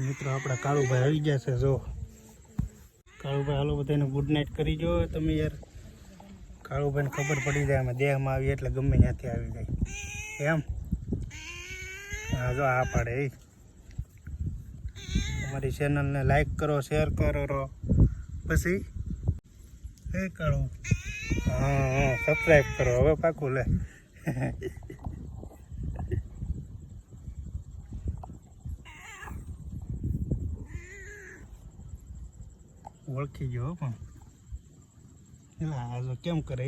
મિત્રો આપણા કાળુભાઈ આવી ગયા છે. જો કાળુભાઈ હાલો બધાને ગુડ નાઇટ કરી જો તમે યાર. કાળુભાઈને ખબર પડી જાય અમે દેહમાં આવીએ એટલે ગમે ત્યાંથી આવી જાય એમ. હા જો આ પાડે એ અમારી ચેનલને લાઈક કરો, શેર કરો, પછી એ કાળું હા સબસ્ક્રાઈબ કરો હવે પાકું લે. ઓળખી ગયો પણ આ જો કેમ કરે